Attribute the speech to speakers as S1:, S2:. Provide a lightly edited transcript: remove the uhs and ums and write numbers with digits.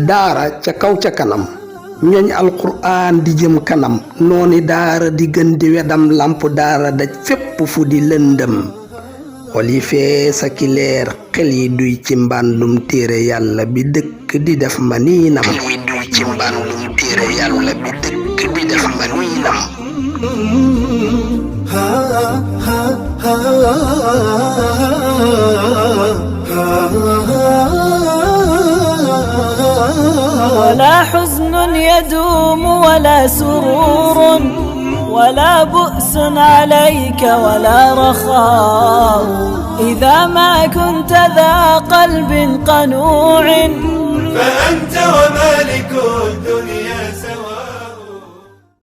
S1: daara ca kaw ca kanam ñooñ alquraan di jëm kanam nooni daara di gën di wedam lamp daara daj fépp fu di lëndëm xol yi fees ak i leer xel yi duy ci mbàndum téere yàlla bi dëkk di def maniinam
S2: ولا حزن يدوم ولا سرور ولا بؤس عليك ولا رخاء إذا ما كنت ذا قلب قنوع
S3: فأنت ومالك الدنيا سواء